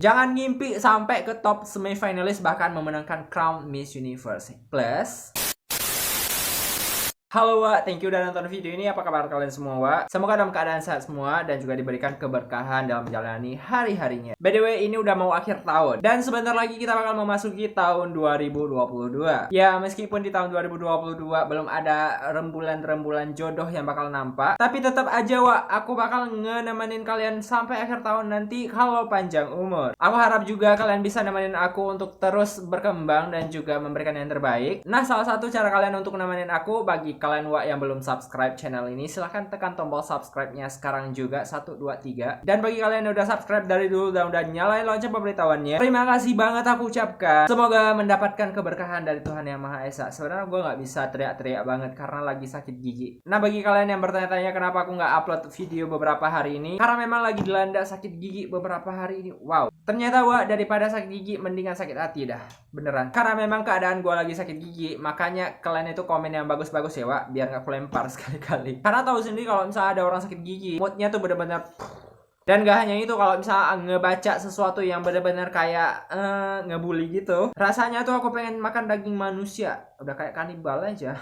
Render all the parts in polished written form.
Jangan ngimpi sampai ke top semifinalis bahkan memenangkan Crown Miss Universe. Plus, halo Wak, thank you udah nonton video ini. Apa kabar kalian semua Wak? Semoga dalam keadaan sehat semua dan juga diberikan keberkahan dalam menjalani hari-harinya. By the way, ini udah mau akhir tahun dan sebentar lagi kita bakal memasuki tahun 2022. Ya, meskipun di tahun 2022 belum ada rembulan-rembulan jodoh yang bakal nampak, tapi tetap aja Wak, aku bakal nemenin kalian sampai akhir tahun nanti kalau panjang umur. Aku harap juga kalian bisa nemenin aku untuk terus berkembang dan juga memberikan yang terbaik. Nah, salah satu cara kalian untuk nemenin aku, bagi kalian Wak yang belum subscribe channel ini, silahkan tekan tombol subscribe-nya sekarang juga, 1, 2, 3. Dan bagi kalian yang udah subscribe dari dulu dan udah nyalain lonceng pemberitahuannya, terima kasih banget aku ucapkan. Semoga mendapatkan keberkahan dari Tuhan Yang Maha Esa. Sebenarnya gue gak bisa teriak-teriak banget karena lagi sakit gigi. Nah, bagi kalian yang bertanya-tanya kenapa aku gak upload video beberapa hari ini, karena memang lagi dilanda sakit gigi beberapa hari ini. Wow, ternyata Wak, daripada sakit gigi mendingan sakit hati dah. Beneran, karena memang keadaan gue lagi sakit gigi, makanya kalian itu komen yang bagus-bagus ya Wak, biar gak aku lempar sekali-kali. Karena tahu sendiri kalau misalnya ada orang sakit gigi, moodnya tuh bener-bener. Dan gak hanya itu, kalau misalnya ngebaca sesuatu yang bener-bener kayak ngebully gitu, rasanya tuh aku pengen makan daging manusia. Udah kayak kanibal aja.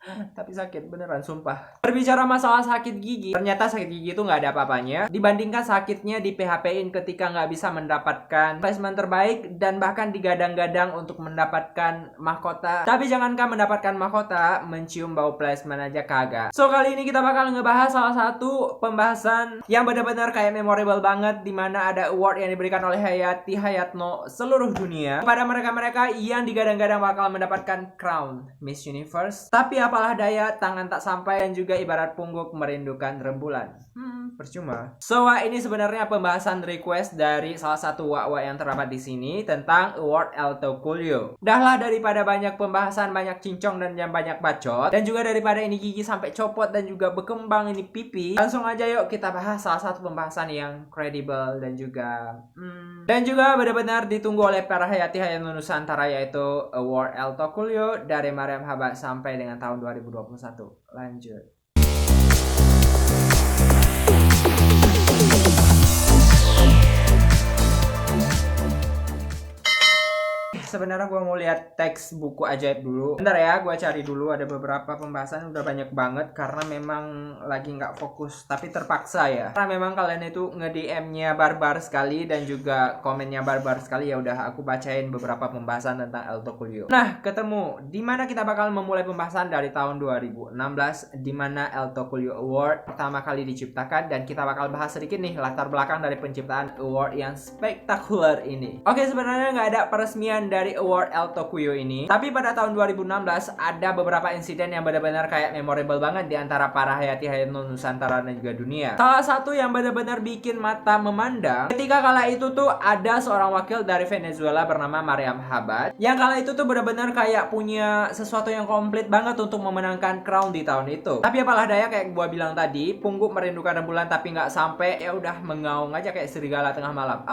Tapi sakit beneran, sumpah. Berbicara masalah sakit gigi, ternyata sakit gigi itu nggak ada apa-apanya dibandingkan sakitnya di PHP-in ketika nggak bisa mendapatkan placement terbaik dan bahkan digadang-gadang untuk mendapatkan mahkota. Tapi jangankan mendapatkan mahkota, mencium bau placement aja kagak. So, kali ini kita bakal ngebahas salah satu pembahasan yang benar-benar kayak memorable banget, dimana ada award yang diberikan oleh Hayati Hayatno seluruh dunia kepada mereka-mereka yang digadang-gadang bakal mendapatkan Crown Miss Universe. Tapi apalah daya, tangan tak sampai dan juga ibarat pungguk merindukan rembulan. Percuma. So, Wak, ini sebenarnya pembahasan request dari salah satu Wak-Wak yang terdapat di sini tentang Award Elto Coolio. Dahlah, daripada banyak pembahasan, banyak cincong dan yang banyak bacot, dan juga daripada ini gigi sampai copot dan juga berkembang ini pipi, langsung aja yuk kita bahas salah satu pembahasan yang kredibel dan juga benar-benar ditunggu oleh para Hayati Hayatno Nusantara, yaitu Award Elto Coolio dari Mariam Haba sampai dengan tahun 2021. Lanjut. Sebenarnya gue mau lihat teks buku ajaib dulu. Bentar ya, gue cari dulu. Ada beberapa pembahasan udah banyak banget karena memang lagi nggak fokus, tapi terpaksa ya. Karena memang kalian itu nge-DM-nya barbar sekali dan juga komennya barbar sekali. Ya udah, aku bacain beberapa pembahasan tentang Elto Coolio. Nah, ketemu. Dimana kita bakal memulai pembahasan dari tahun 2016, dimana Elto Coolio Award pertama kali diciptakan, dan kita bakal bahas sedikit nih latar belakang dari penciptaan award yang spektakuler ini. Oke, sebenarnya nggak ada peresmian dari Award Elto Coolio ini, tapi pada tahun 2016 ada beberapa insiden yang benar-benar kayak memorable banget di antara para Hayati Hayatno Nusantara dan juga dunia. Salah satu yang benar-benar bikin mata memandang, ketika kala itu tuh ada seorang wakil dari Venezuela bernama Mariam Habat, yang kala itu tuh benar-benar kayak punya sesuatu yang komplit banget untuk memenangkan crown di tahun itu. Tapi apalah daya, kayak gua bilang tadi, pungguk merindukan rembulan tapi nggak sampai, ya udah mengaung aja kayak serigala tengah malam.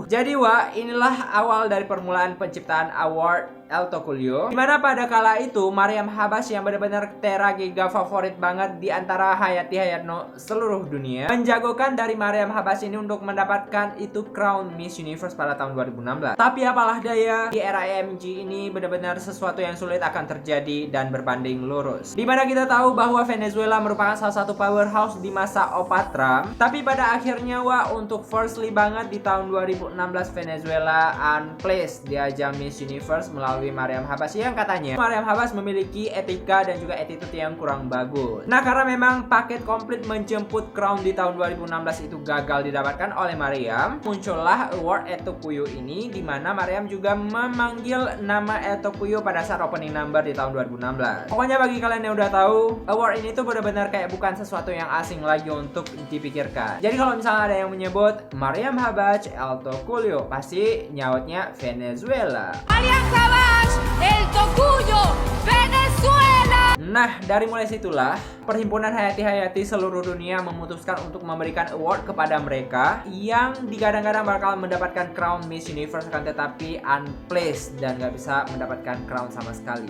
Jadi Wak, inilah awal dari permulaan penciptaan Award Elto Coolio, dimana pada kala itu Mariam Habas yang benar-benar teragiga favorit banget di antara Hayati Hayatno seluruh dunia, menjagokan dari Mariam Habas ini untuk mendapatkan itu Crown Miss Universe pada tahun 2016. Tapi apalah daya, di era AMG ini benar-benar sesuatu yang sulit akan terjadi dan berbanding lurus. Dimana kita tahu bahwa Venezuela merupakan salah satu powerhouse di masa Opat Trump, tapi pada akhirnya Wak, untuk firstly banget di tahun 2016 Venezuela unplaced di ajang Miss Universe melalui Mariam Habas, yang katanya Mariam Habas memiliki etika dan juga attitude yang kurang bagus. Nah, karena memang paket komplit menjemput crown di tahun 2016 itu gagal didapatkan oleh Mariam, muncullah Award Elto Coolio ini, di mana Mariam juga memanggil nama Elto Coolio pada saat opening number di tahun 2016. Pokoknya bagi kalian yang udah tahu, award ini tuh benar-benar kayak bukan sesuatu yang asing lagi untuk dipikirkan. Jadi kalau misalnya ada yang menyebut Mariam Habas Elto Coolio, pasti nyautnya Venezuela. Mariam Habas Elto Coolio Venezuela. Nah, dari mulai situlah Perhimpunan Hayati-Hayati seluruh dunia memutuskan untuk memberikan award kepada mereka yang digadang-gadang bakal mendapatkan crown Miss Universe, akan tetapi unplaced dan gak bisa mendapatkan crown sama sekali.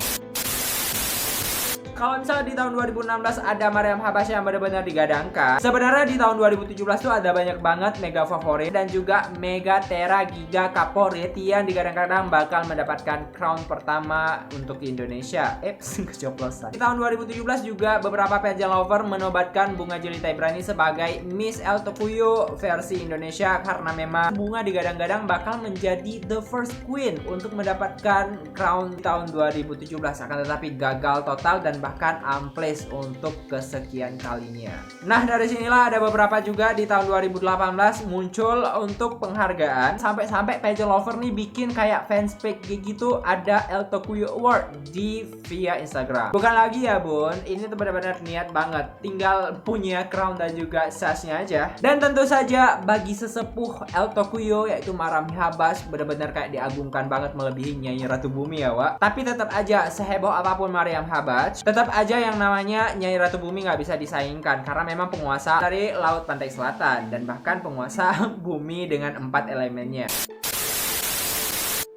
kalau misalnya di tahun 2016 ada Mariam Habasyah yang benar-benar digadangkan, sebenarnya di tahun 2017 tuh ada banyak banget mega favorit dan juga mega tera giga kaporit yang digadang-gadang bakal mendapatkan crown pertama untuk Indonesia. Keceplosan. Di tahun 2017 juga beberapa pageant lover menobatkan Bunga Jelita Ibrani sebagai Miss El Tokuyo versi Indonesia karena memang Bunga digadang-gadang bakal menjadi the first queen untuk mendapatkan crown di tahun 2017, akan tetapi gagal total dan bahkan amples untuk kesekian kalinya. Nah, dari sinilah ada beberapa juga di tahun 2018 muncul untuk penghargaan, sampai-sampai pageant lover nih bikin kayak fanspage gitu, ada El Tokuyo Award di via Instagram. Bukan lagi ya bun, ini tuh benar-benar niat banget, tinggal punya crown dan juga sasnya aja. Dan tentu saja bagi sesepuh El Tokuyo yaitu Mariam Habash benar-benar kayak diagungkan banget, melebihi Nyai Ratu Bumi ya Wak. Tapi tetap aja seheboh apapun Mariam Habash, tetap aja yang namanya Nyai Ratu Bumi nggak bisa disaingkan karena memang penguasa dari Laut Pantai Selatan dan bahkan penguasa bumi dengan 4 elemennya.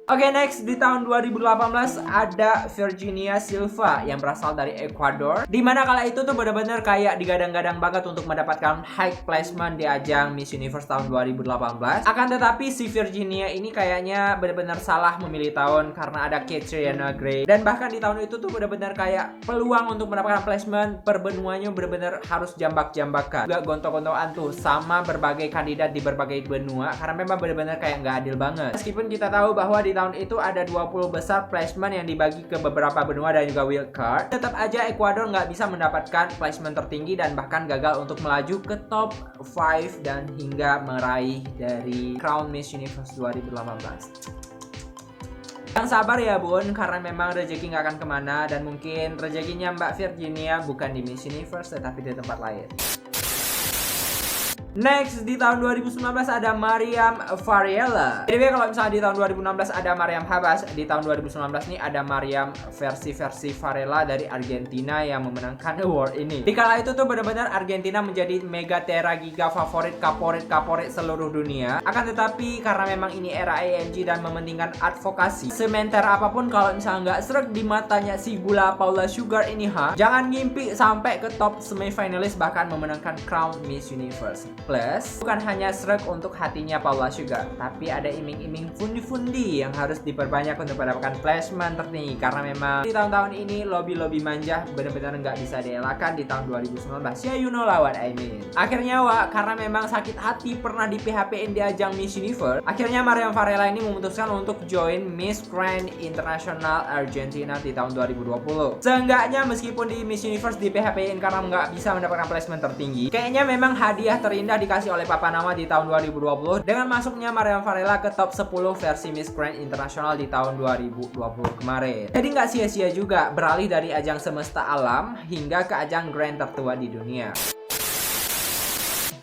Oke, next di tahun 2018 ada Virginia Silva yang berasal dari Ecuador. Dimana kala itu tuh benar-benar kayak digadang-gadang banget untuk mendapatkan high placement di ajang Miss Universe tahun 2018. Akan tetapi si Virginia ini kayaknya benar-benar salah memilih tahun karena ada Catriona Gray. Dan bahkan di tahun itu tuh benar-benar kayak peluang untuk mendapatkan placement per benuanya benar-benar harus jambak-jambakan. Juga gontok-gontokan tuh sama berbagai kandidat di berbagai benua karena memang benar-benar kayak nggak adil banget. Meskipun kita tahu bahwa di tahun itu ada 20 besar placement yang dibagi ke beberapa benua dan juga wildcard, tetap aja Ecuador nggak bisa mendapatkan placement tertinggi dan bahkan gagal untuk melaju ke top 5 dan hingga meraih dari Crown Miss Universe 2018. Yang sabar ya bun, karena memang rezeki nggak akan kemana dan mungkin rezekinya Mbak Virginia bukan di Miss Universe tetapi di tempat lain. Next, di tahun 2019 ada Mariam Varela. Jadi kalau misalnya di tahun 2016 ada Mariam Habash, di tahun 2019 nih ada Mariam versi Varela dari Argentina yang memenangkan award ini. Di kala itu tuh benar-benar Argentina menjadi mega tera giga favorit kaporit seluruh dunia. Akan tetapi karena memang ini era AMG dan mementingkan advokasi, sementer apapun kalau misalnya nggak sreg di matanya si gula Paula Sugar ini jangan ngimpi sampai ke top semifinalis bahkan memenangkan Crown Miss Universe. Plus, bukan hanya sreg untuk hatinya Paula Sugar, tapi ada iming-iming fundi-fundi yang harus diperbanyak untuk mendapatkan placement tertinggi karena memang di tahun-tahun ini lobby-lobby manja benar-benar nggak bisa dielakkan di tahun 2019. Ya you know lah what I mean. Akhirnya Wak, karena memang sakit hati pernah di PHP-in di ajang Miss Universe, akhirnya Mariam Varela ini memutuskan untuk join Miss Grand International Argentina di tahun 2020. Seenggaknya meskipun di Miss Universe di PHP-in karena nggak bisa mendapatkan placement tertinggi, kayaknya memang hadiah terindah dikasih oleh Papa Nama di tahun 2020 dengan masuknya Mariam Varela ke top 10 versi Miss Grand International di tahun 2020 kemarin. Jadi nggak sia-sia juga beralih dari ajang semesta alam hingga ke ajang grand tertua di dunia.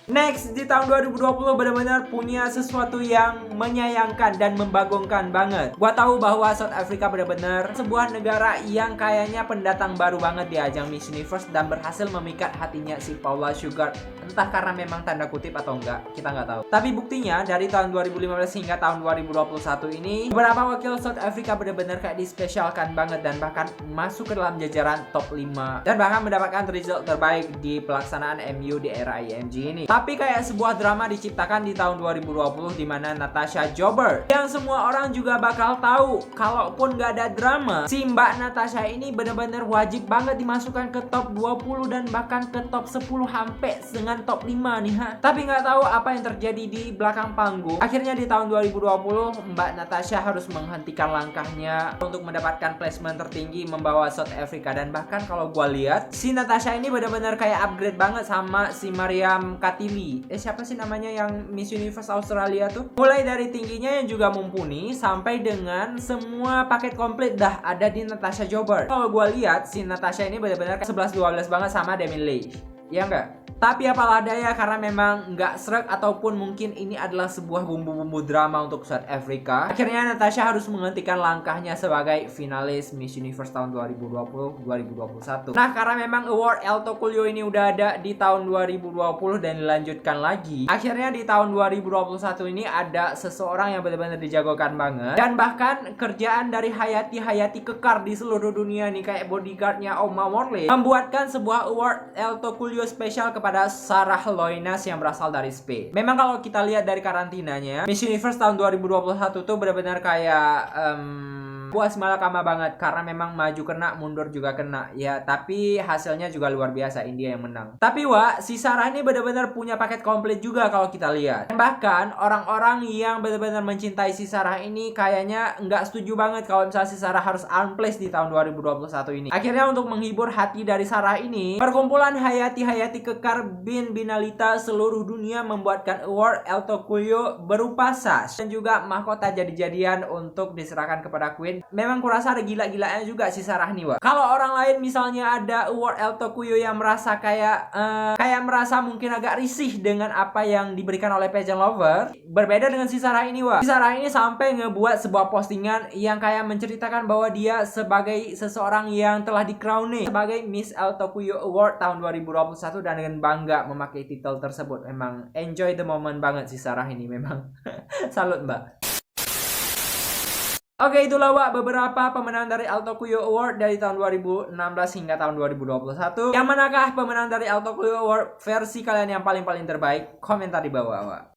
Next, di tahun 2020 benar-benar punya sesuatu yang menyayangkan dan membagongkan banget. Gua tahu bahwa South Africa benar-benar sebuah negara yang kayaknya pendatang baru banget di ajang Miss Universe dan berhasil memikat hatinya si Paula Sugar. Entah karena memang tanda kutip atau enggak, kita nggak tahu. Tapi buktinya dari tahun 2015 hingga tahun 2021 ini, beberapa wakil South Africa benar-benar kayak dispesialkan banget dan bahkan masuk ke dalam jajaran top 5 dan bahkan mendapatkan result terbaik di pelaksanaan MU di era IMG ini. Tapi kayak sebuah drama diciptakan di tahun 2020 di mana Natasha Joubert yang semua orang juga bakal tahu kalaupun nggak ada drama, si Mbak Natasha ini benar-benar wajib banget dimasukkan ke top 20 dan bahkan ke top 10 sampai dengan top 5 nih Tapi nggak tahu apa yang terjadi di belakang panggung. Akhirnya di tahun 2020 Mbak Natasha harus menghentikan langkahnya untuk mendapatkan placement tertinggi membawa South Africa dan bahkan kalau gua lihat si Natasha ini benar-benar kayak upgrade banget sama si Mariam siapa sih namanya yang Miss Universe Australia tuh? Mulai dari tingginya yang juga mumpuni sampai dengan semua paket komplit dah ada di Natasha Joubert. Kalau gue lihat si Natasha ini benar-benar 11-12 banget sama Demi Lee. Ya enggak? Tapi apalah daya karena memang nggak sreg ataupun mungkin ini adalah sebuah bumbu-bumbu drama untuk South Africa. Akhirnya Natasha harus menghentikan langkahnya sebagai finalis Miss Universe tahun 2020-2021. Nah, karena memang award El Tocuyo ini udah ada di tahun 2020 dan dilanjutkan lagi. Akhirnya di tahun 2021 ini ada seseorang yang benar-benar dijagokan banget. Dan bahkan kerjaan dari Hayati kekar di seluruh dunia nih kayak bodyguardnya Oma Morley membuatkan sebuah award El Tocuyo spesial kepada Sarah Loinas yang berasal dari Spain. Memang kalau kita lihat dari karantinanya, Miss Universe tahun 2021 tuh benar-benar kayak puas malakama banget karena memang maju kena, mundur juga kena ya, tapi hasilnya juga luar biasa, India yang menang. Tapi si Sarah ini benar-benar punya paket komplit juga kalau kita lihat. Dan bahkan orang-orang yang benar-benar mencintai si Sarah ini kayaknya nggak setuju banget kalau misalnya si Sarah harus unplaced di tahun 2021 ini. Akhirnya untuk menghibur hati dari Sarah ini, perkumpulan Hayati kekar bin Binalita seluruh dunia membuatkan award El Tocuyo berupa sas dan juga mahkota jadi-jadian untuk diserahkan kepada Queen. Memang kurasa ada gila-gilaannya juga si Sarah nih, Wak. Kalau orang lain misalnya ada award El Tocuyo yang merasa kayak merasa mungkin agak risih dengan apa yang diberikan oleh pageant lover, berbeda dengan si Sarah ini, Wak. Si Sarah ini sampai ngebuat sebuah postingan yang kayak menceritakan bahwa dia sebagai seseorang yang telah di-crown sebagai Miss El Tocuyo Award tahun 2021 dan dengan bangga memakai titel tersebut. Memang enjoy the moment banget si Sarah ini, memang. Salut, Mbak. Oke, itulah beberapa pemenang dari El Tocuyo Award dari tahun 2016 hingga tahun 2021. Yang manakah pemenang dari El Tocuyo Award versi kalian yang paling terbaik? Komentar di bawah, Wak.